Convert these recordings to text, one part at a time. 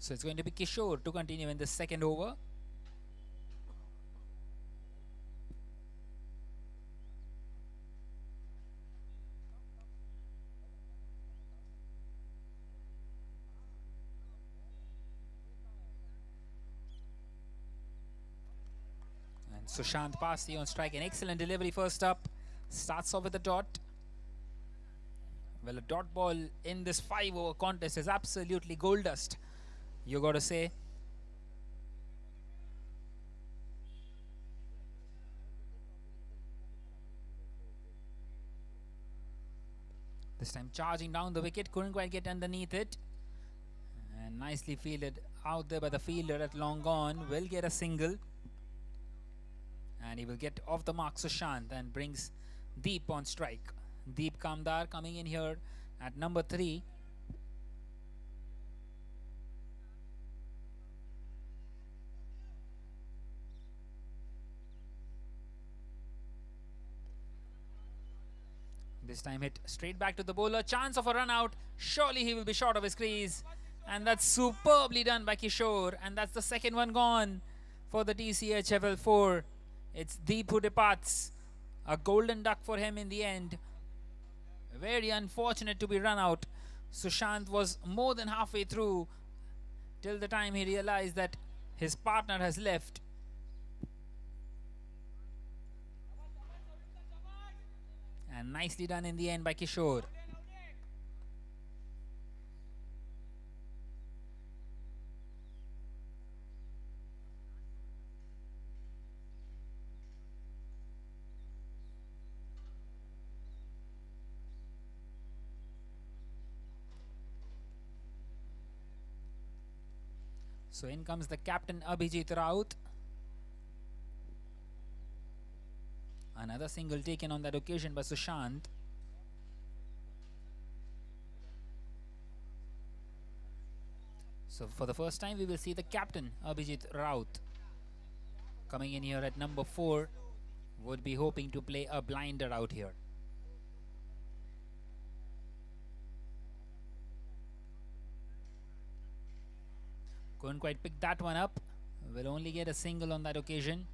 So it's going to be Kishore to continue in the second over. And Sushant Pasi on strike. An excellent delivery first up. Starts off with a dot. Well, a dot ball in this 5-over contest is absolutely gold dust, you got to say. This time charging down the wicket, couldn't quite get underneath it. And nicely fielded out there by the fielder at long gone. Will get a single. And he will get off the mark Sushant and brings Deep on strike. Deep Kamdar coming in here at number 3. This time hit straight back to the bowler. Chance of a run out. Surely he will be short of his crease. And that's superbly done by Kishore. And that's the second one gone for the TCHFL 4. It's Deep who departs. A golden duck for him in the end. Very unfortunate to be run out. Sushant was more than halfway through till the time he realized that his partner has left. And nicely done in the end by Kishore. So in comes the captain Abhijit Raut. Another single taken on that occasion by Sushant. So for the first time we will see the captain Abhijit Raut coming in here at number 4. Would be hoping to play a blinder out here. Couldn't quite pick that one up. Will only get a single on that occasion.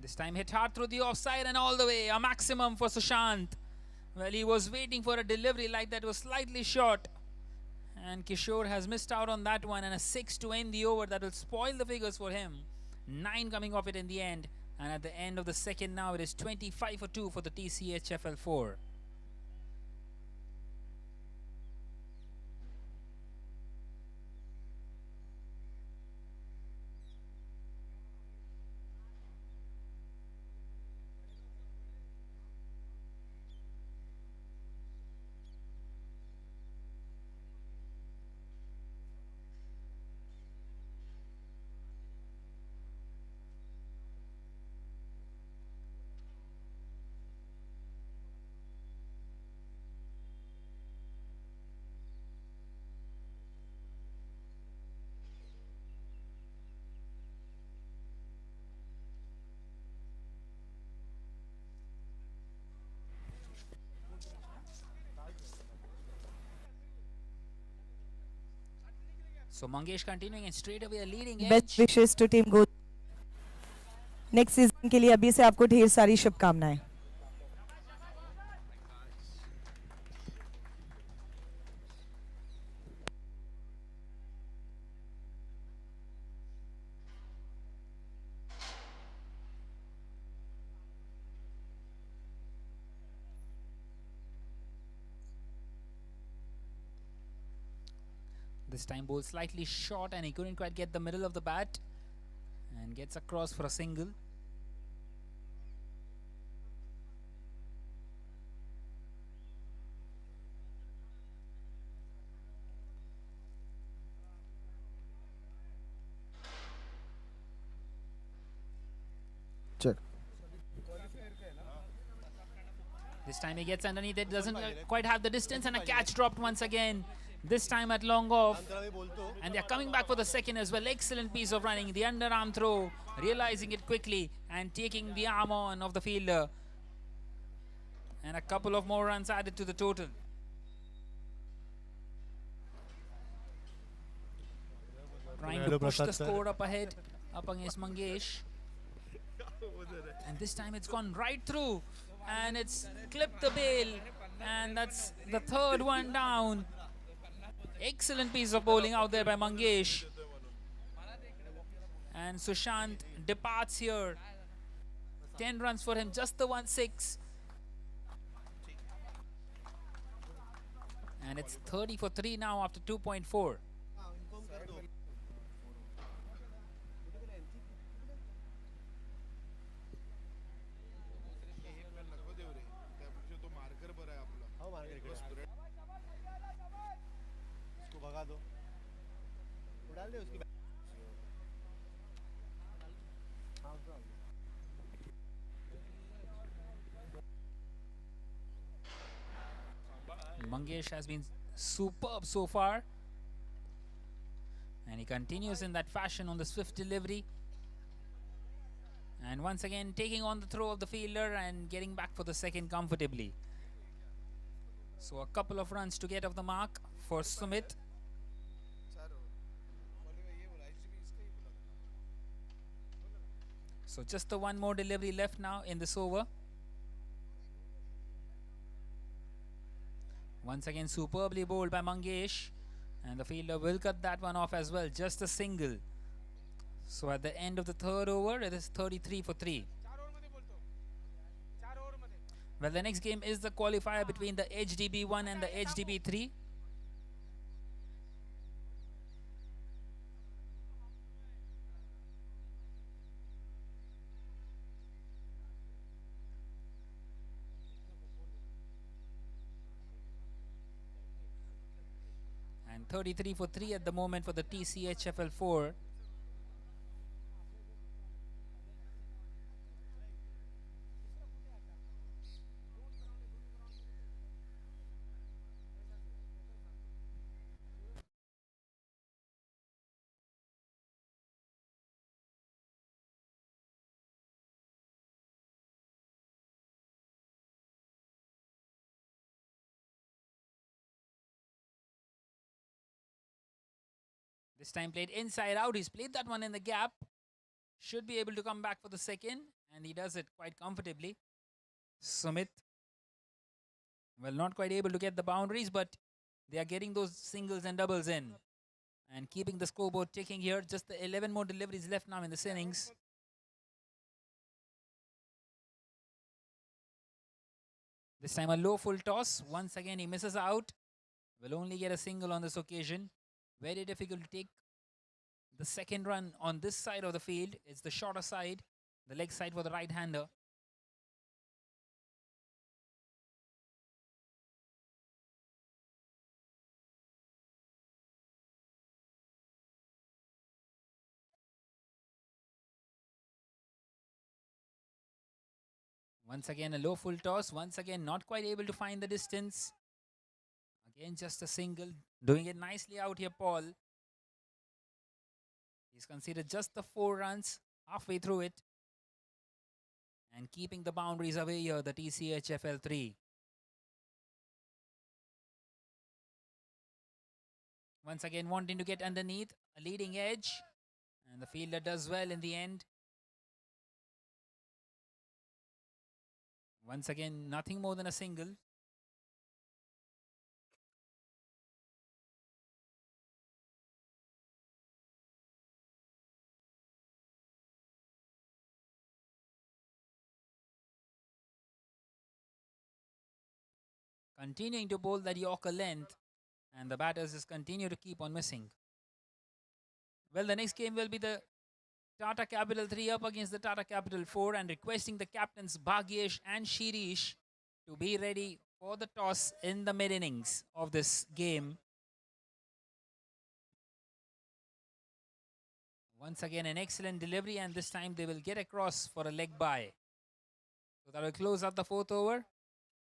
This time hit hard through the offside and all the way. A maximum for Sushant. Well, he was waiting for a delivery like that, was slightly short. And Kishore has missed out on that one, and a 6 to end the over. That will spoil the figures for him. 9 coming off it in the end. And at the end of the second now, it is 25 for 2 for the TCHFL 4. So Mangesh continuing and straight away a leading edge. Best wishes to team go next season के लिए अभी से आपको ढेर सारी शुभकामनाएं. This time ball slightly short and he couldn't quite get the middle of the bat. And gets across for a single. This time he gets underneath it, doesn't quite have the distance, and a catch dropped once again. This time at long off. And they're coming back for the second as well. Excellent piece of running. The underarm throw, realizing it quickly and taking the arm on of the fielder. And a couple of more runs added to the total. Trying to push the score up ahead, up against Mangesh. And this time it's gone right through. And it's clipped the bail. And that's the third one down. Excellent piece of bowling out there by Mangesh. And Sushant departs here. 10 runs for him, just the 1-6. And it's 30 for 3 now after 2.4. Mangesh has been superb so far. And he continues in that fashion on the swift delivery. And once again taking on the throw of the fielder and getting back for the second comfortably. So a couple of runs to get off the mark for Sumit. So just the one more delivery left now in this over. Once again superbly bowled by Mangesh. And the fielder will cut that one off as well. Just a single. So at the end of the third over, it is 33 for 3. Well, the next game is the qualifier between the HDB1 and the HDB3. And 33 for 3 at the moment for the TCHFL 4. This time played inside out. He's played that one in the gap. Should be able to come back for the second. And he does it quite comfortably. Sumit. Well, not quite able to get the boundaries, but they are getting those singles and doubles in. And keeping the scoreboard ticking here. Just the 11 more deliveries left now in this innings. This time a low full toss. Once again he misses out. Will only get a single on this occasion. Very difficult to take the second run on this side of the field. It's the shorter side, the leg side for the right-hander. Once again a low full toss. Once again not quite able to find the distance. Again just a single. Doing it nicely out here, Paul. He's conceded just the 4 runs halfway through it. And keeping the boundaries away here, the TCHFL 3. Once again wanting to get underneath, a leading edge. And the fielder does well in the end. Once again, nothing more than a single. Continuing to bowl that Yorker length. And the batters just continue to keep on missing. Well, the next game will be the Tata Capital 3 up against the Tata Capital 4, and requesting the captains Bhagyesh and Shirish to be ready for the toss in the mid-innings of this game. Once again an excellent delivery, and this time they will get across for a leg bye. So that will close out the 4th over.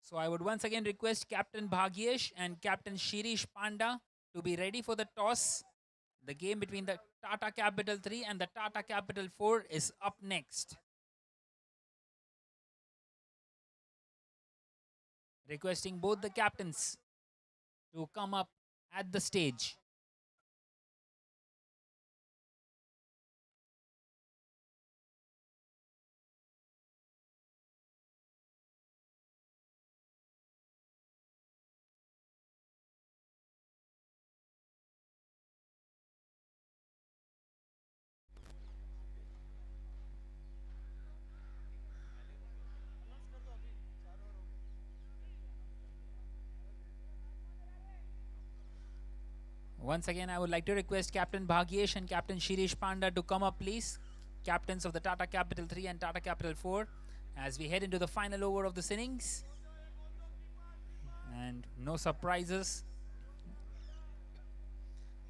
So I would once again request Captain Bhagyesh and Captain Shirish Panda to be ready for the toss. The game between the Tata Capital 3 and the Tata Capital 4 is up next. Requesting both the captains to come up at the stage. Once again, I would like to request Captain Bhagyesh and Captain Shirish Panda to come up, please. Captains of the Tata Capital 3 and Tata Capital 4, as we head into the final over of this innings. And no surprises.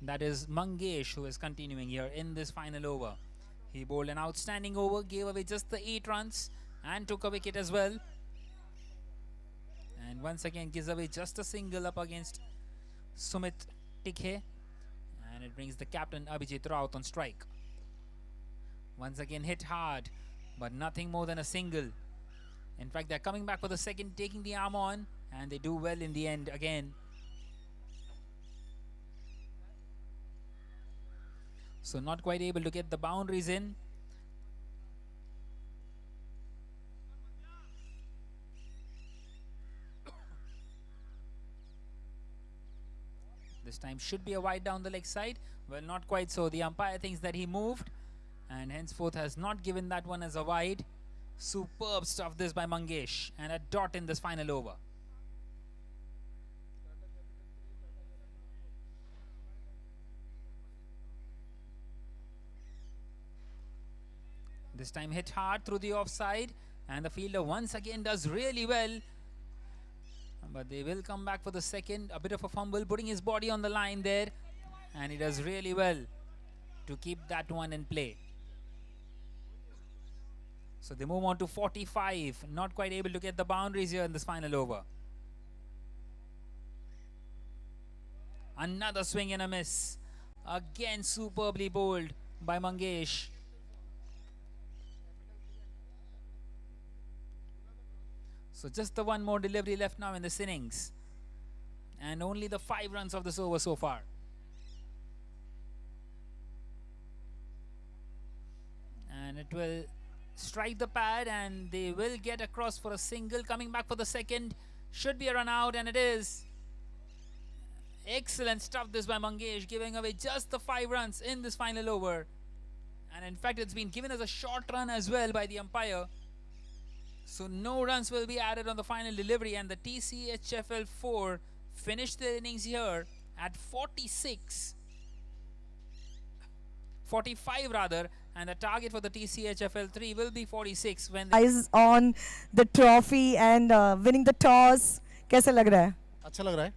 That is Mangesh who is continuing here in this final over. He bowled an outstanding over, gave away just the 8 runs and took a wicket as well. And once again gives away just a single up against Sumit Tikhe, and it brings the captain Abhijit Raut on strike. Once again hit hard, but nothing more than a single. In fact, they're coming back for the second, taking the arm on, and they do well in the end again. So not quite able to get the boundaries in. This time should be a wide down the leg side. Well, not quite so. The umpire thinks that he moved, and henceforth has not given that one as a wide. Superb stuff this by Mangesh, and a dot in this final over. This time hit hard through the offside, and the fielder once again does really well. But they will come back for the second. A bit of a fumble, putting his body on the line there, and he does really well to keep that one in play. So they move on to 45, not quite able to get the boundaries here in this final over. Another swing and a miss. Again superbly bowled by Mangesh. So just the one more delivery left now in this innings, and only the 5 runs of this over so far. And it will strike the pad, and they will get across for a single. Coming back for the second, should be a run out, and it is. Excellent stuff this by Mangesh, giving away just the 5 runs in this final over. And in fact, it's been given as a short run as well by the umpire. So no runs will be added on the final delivery, and the TCHFL 4 finished their innings here at 45 rather, and the target for the TCHFL 3 will be 46 when eyes on the trophy and winning the toss. कैसे लग रहा है? अच्छा लग रहा है.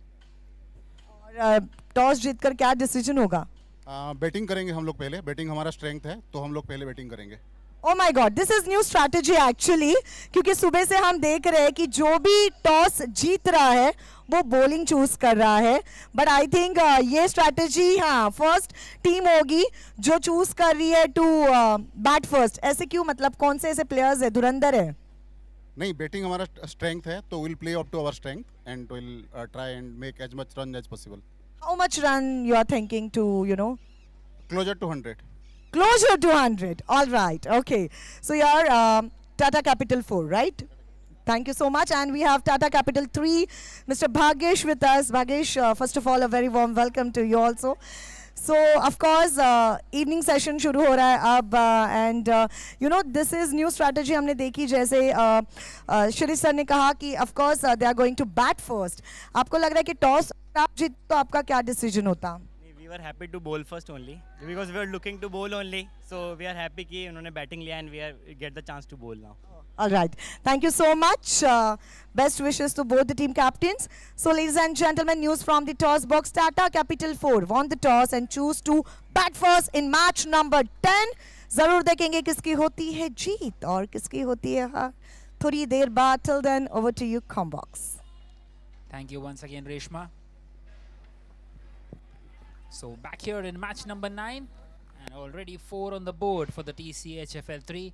और toss जीतकर क्या डिसीजन होगा? बैटिंग करेंगे हम लोग पहले. बैटिंग हमारा स्ट्रेंथ है, तो हम लोग पहले बैटिंग करेंगे. Oh my God, this is new strategy actually, क्योंकि सुबह से हम देख रहे हैं कि जो भी टॉस जीत रहा है वो बॉलिंग चूज कर रहा है. बट आई थिंक ये स्ट्रैटेजी हाँ फर्स्ट टीम होगी जो चूज कर रही है टू बैट फर्स्ट. ऐसे क्यों, मतलब कौन से ऐसे प्लेयर्स है, धुरंधर है? नहीं, बैटिंग हमारा स्ट्रेंथ है, तो will play up to our strength and will try and make as much run as possible. How much run you are thinking to, you know? Closer to 100. Closer to 100. All right. Okay. So you're Tata Capital 4, right? Thank you so much. And we have Tata Capital 3, Mr. Bhagyesh with us. Bhagyesh, first of all, a very warm welcome to you also. So, of course, evening session शुरू हो रहा है अब, and you know, this is new strategy हमने देखी, जैसे Shirish sir ने कहा कि of course they are going to bat first. आपको लग रहा है कि टॉस आप जीत तो आपका क्या डिसीजन होता? We were happy to bowl first only because we were looking to bowl only. So we are happy कि उन्होंने batting लिया and we get the chance to bowl now. All right. Thank you so much. Best wishes to both the team captains. So, ladies and gentlemen, news from the toss box. Tata Capital 4 won the toss and choose to bat first in match number 10. जरूर देखेंगे किसकी होती है जीत और किसकी होती है हार. थोड़ी देर बाद. Till then, over to you, Combox. Thank you once again, Reshma. So back here in match number 9, and already 4 on the board for the TCHFL 3.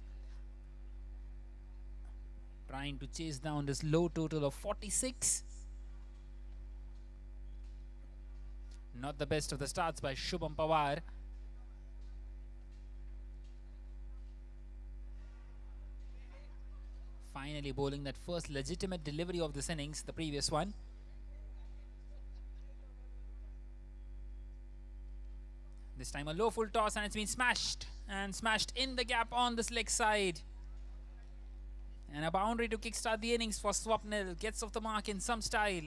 Trying to chase down this low total of 46. Not the best of the starts by Shubham Pawar. Finally bowling that first legitimate delivery of this innings, the previous one. This time a low full toss, and it's been smashed. And smashed in the gap on this leg side. And a boundary to kickstart the innings for Swapnil. Gets off the mark in some style.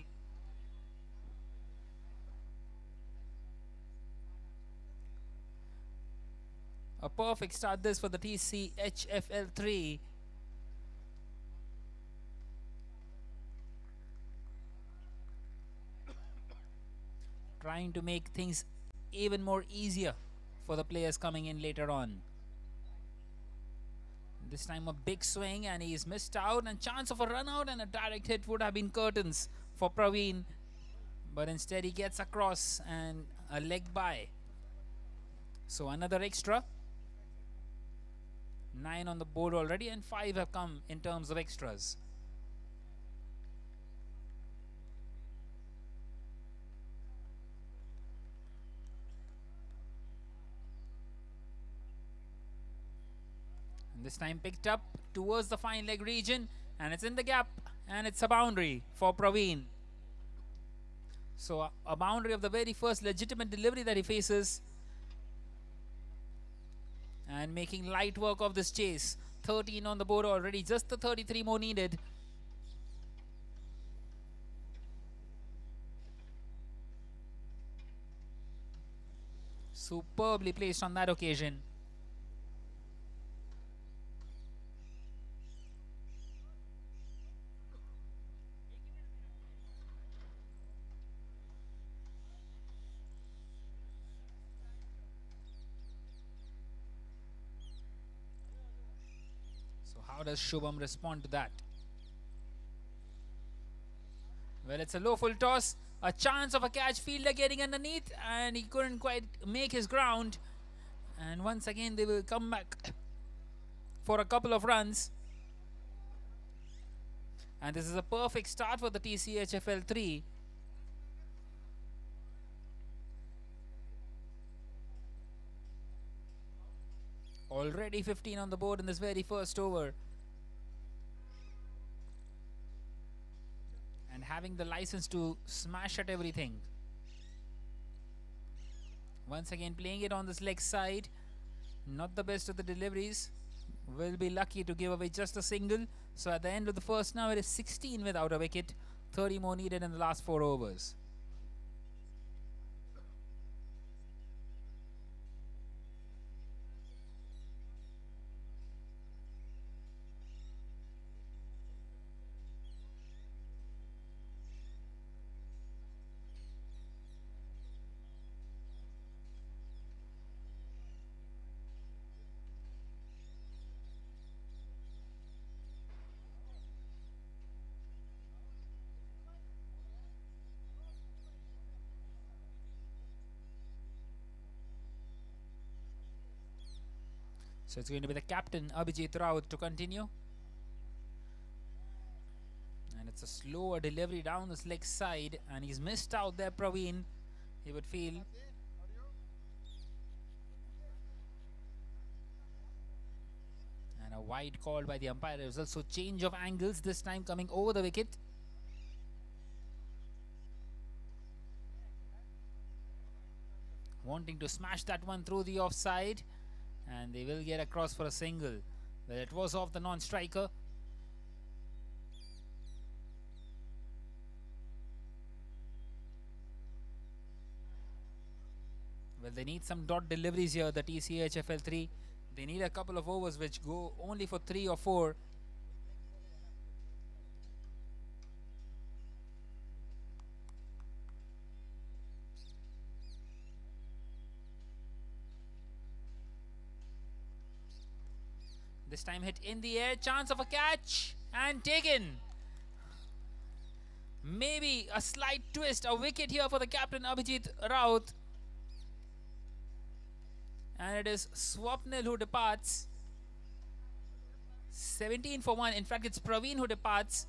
A perfect start this for the TCHFL 3. Trying to make things even more easier for the players coming in later on. This time a big swing, and he's missed out, and chance of a run out, and a direct hit would have been curtains for Praveen. But instead he gets across and a leg by. So another extra. 9 on the board already, and 5 have come in terms of extras. And this time picked up towards the fine leg region, and it's in the gap, and it's a boundary for Praveen. So a boundary of the very first legitimate delivery that he faces. And making light work of this chase. 13 on the board already, just the 33 more needed. Superbly placed on that occasion. How does Shubham respond to that? Well, it's a low full toss. A chance of a catch, fielder getting underneath, and he couldn't quite make his ground. And once again they will come back for a couple of runs. And this is a perfect start for the TCHFL 3. Already 15 on the board in this very first over. And having the license to smash at everything. Once again playing it on this leg side. Not the best of the deliveries. Will be lucky to give away just a single. So at the end of the first now it is 16 without a wicket. 30 more needed in the last 4 overs. So it's going to be the captain, Abhijit Raut, to continue. And it's a slower delivery down this leg side. And he's missed out there, Praveen. He would feel. And a wide call by the umpire. There was also change of angles, this time coming over the wicket. Wanting to smash that one through the offside. And they will get across for a single. But it was off the non-striker. Well, they need some dot deliveries here, the TCHFL 3. They need a couple of overs which go only for 3 or 4. This time hit in the air, chance of a catch, and taken. Maybe a slight twist, a wicket here for the captain Abhijit Raut. And it is Swapnil who departs. 17 for 1. In fact, it's Praveen who departs.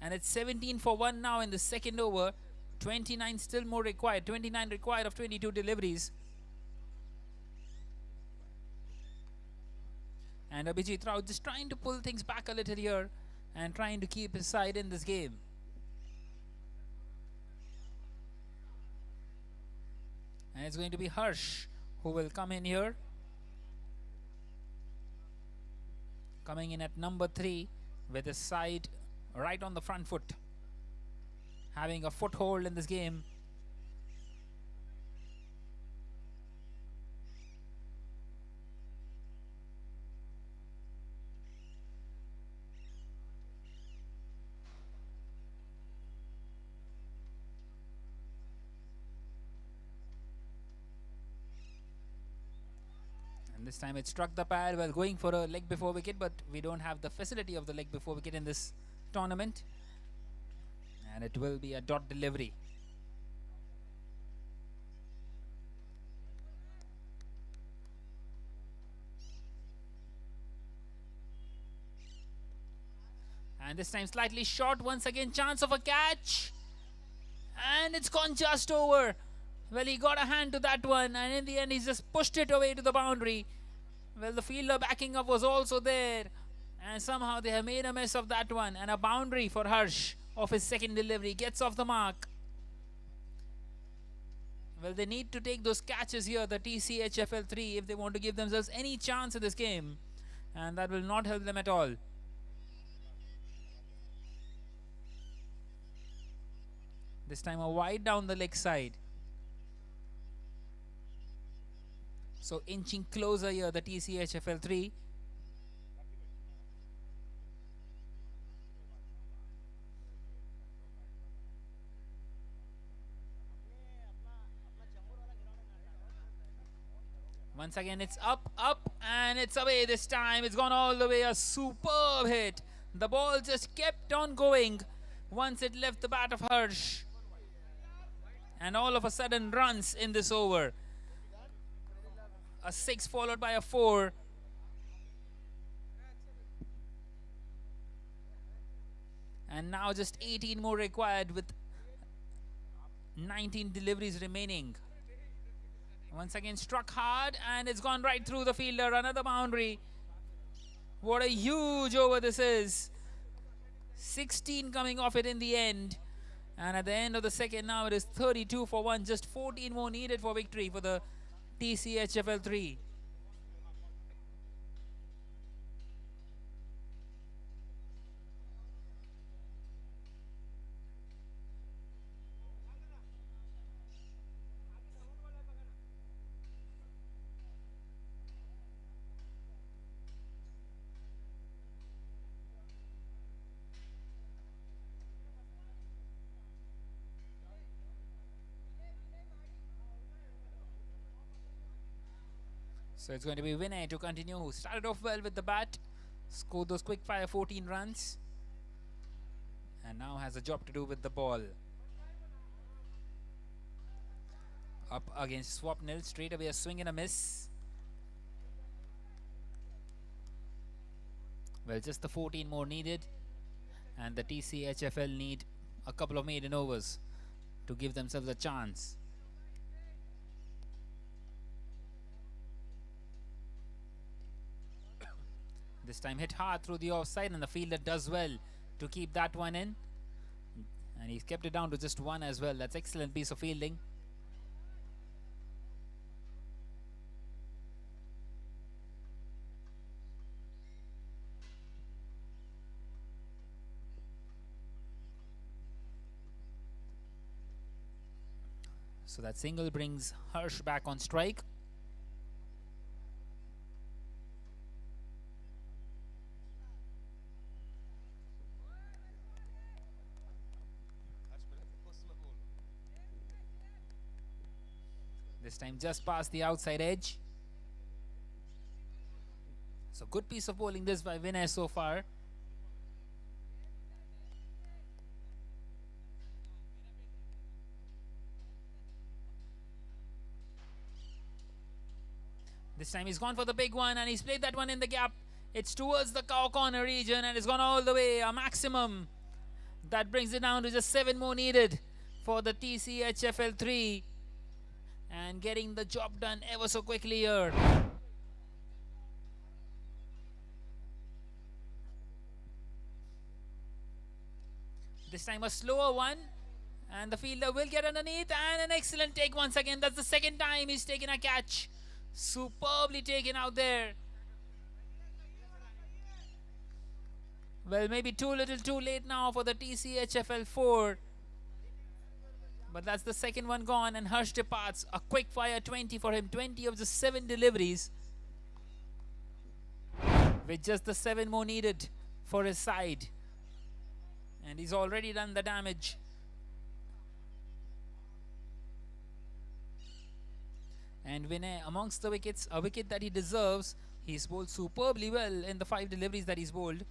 And it's 17 for 1 now in the second over. 29 still more required. 29 required of 22 deliveries. And Abhijit Raut just trying to pull things back a little here and trying to keep his side in this game. And it's going to be Harsh who will come in here. Coming in at number 3 with his side right on the front foot. Having a foothold in this game. This time it struck the pad while going for a leg before wicket, but we don't have the facility of the leg before wicket in this tournament. And it will be a dot delivery. And this time slightly short. Once again, chance of a catch. And it's gone just over. Well, he got a hand to that one, and in the end, he's just pushed it away to the boundary. Well, the fielder backing up was also there, and somehow they have made a mess of that one. And a boundary for Harsh of his second delivery gets off the mark. Well, they need to take those catches here, the TCHFL 3, if they want to give themselves any chance in this game, and that will not help them at all. This time a wide down the leg side. So inching closer here, the TCHFL 3. Once again, it's up, and it's away this time. It's gone all the way. A superb hit. The ball just kept on going once it left the bat of Harsh. And all of a sudden runs in this over. A 6 followed by a 4. And now just 18 more required with 19 deliveries remaining. Once again struck hard, and it's gone right through the fielder. Another boundary. What a huge over this is. 16 coming off it in the end. And at the end of the second now it is 32 for 1. Just 14 more needed for victory for the TCHFL 3. So it's going to be Vinay to continue, who started off well with the bat, scored those quick fire 14 runs, and now has a job to do with the ball. Up against Swapnil, straight away a swing and a miss. Well, just the 14 more needed, and the TCHFL need a couple of maiden overs to give themselves a chance. This time hit hard through the offside, and the fielder does well to keep that one in. And he's kept it down to just 1 as well. That's excellent piece of fielding. So that single brings Harsh back on strike. This time just past the outside edge. So good piece of bowling this by Vinay so far. This time he's gone for the big one and he's played that one in the gap. It's towards the cow corner region and it's gone all the way, a maximum. That brings it down to just 7 more needed for the TCHFL 3. And getting the job done ever so quickly here. This time a slower one. And the fielder will get underneath and an excellent take once again. That's the second time he's taken a catch. Superbly taken out there. Well, maybe too little too late now for the TCHFL 4. But that's the second one gone and Harsh departs. A quick fire 20 for him. 20 of the 7 deliveries. With just the 7 more needed for his side. And he's already done the damage. And Vinay amongst the wickets, a wicket that he deserves. He's bowled superbly well in the 5 deliveries that he's bowled.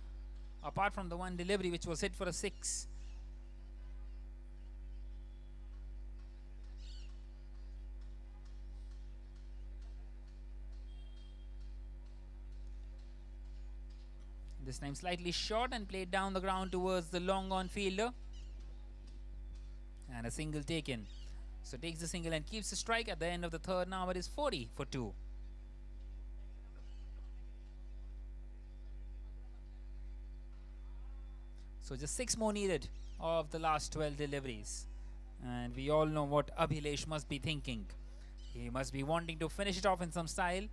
Apart from the 1 delivery which was hit for a 6. This time slightly short and played down the ground towards the long on fielder. And a single taken. So takes the single and keeps the strike. At the end of the third now it is 40 for 2. So just 6 more needed of the last 12 deliveries. And we all know what Abhilesh must be thinking. He must be wanting to finish it off in some style.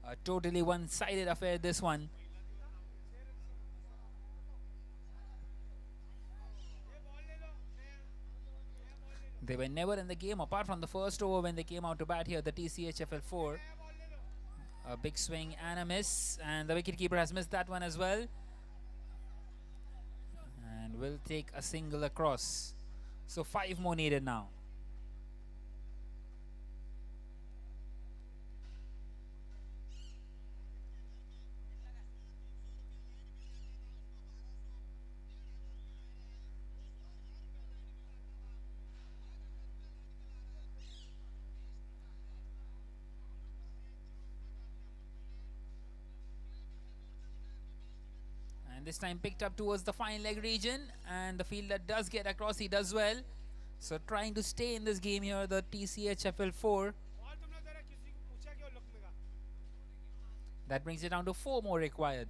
A totally one-sided affair, this one. They were never in the game apart from the first over when they came out to bat here, the TCHFL 4. A big swing and a miss, and the wicketkeeper has missed that one as well. And will take a single across. So 5 more needed now. This time picked up towards the fine leg region, and the fielder does get across. He does well. So trying to stay in this game here, the TCHFL 4. That brings it down to 4 more required.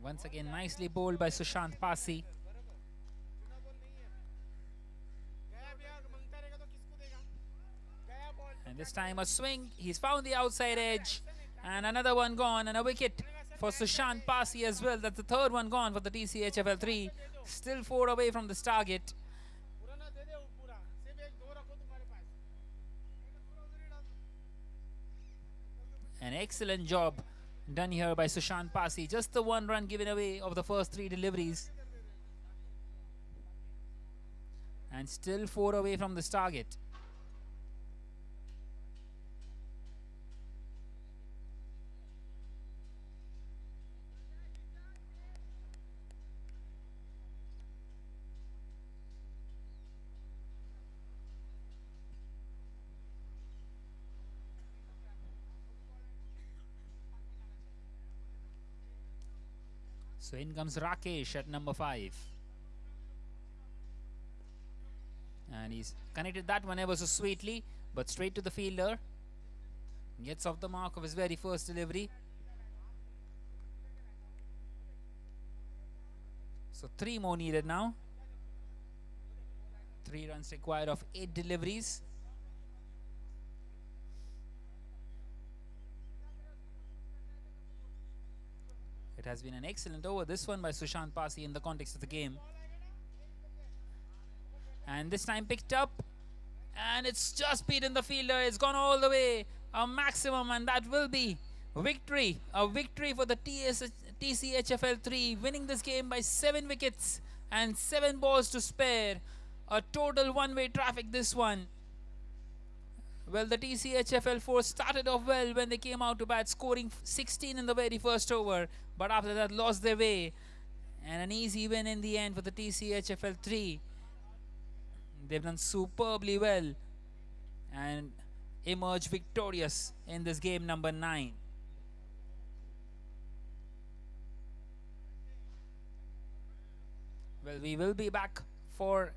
Once again, nicely bowled by Sushant Pasi. And this time a swing. He's found the outside edge. And another one gone. And a wicket for Sushant Pasi as well. That's the third one gone for the TCHFL 3. Still 4 away from this target. An excellent job done here by Sushant Pasi. Just the 1 run given away of the first 3 deliveries. And still 4 away from this target. So in comes Rakesh at number 5. And he's connected that one ever so sweetly, but straight to the fielder. Gets off the mark of his very first delivery. So 3 more needed now. 3 runs required of 8 deliveries. It has been an excellent over, this one by Sushant Pasi in the context of the game. And this time picked up. And it's just beaten the fielder. It's gone all the way. A maximum, and that will be victory. A victory for the TCHFL 3, winning this game by 7 wickets and 7 balls to spare. A total one-way traffic this one. Well, the TCHFL 4 started off well when they came out to bat, scoring 16 in the very first over, but after that lost their way. And an easy win in the end for the TCHFL 3. They've done superbly well and emerged victorious in this game number 9. Well, we will be back for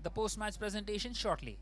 the post-match presentation shortly.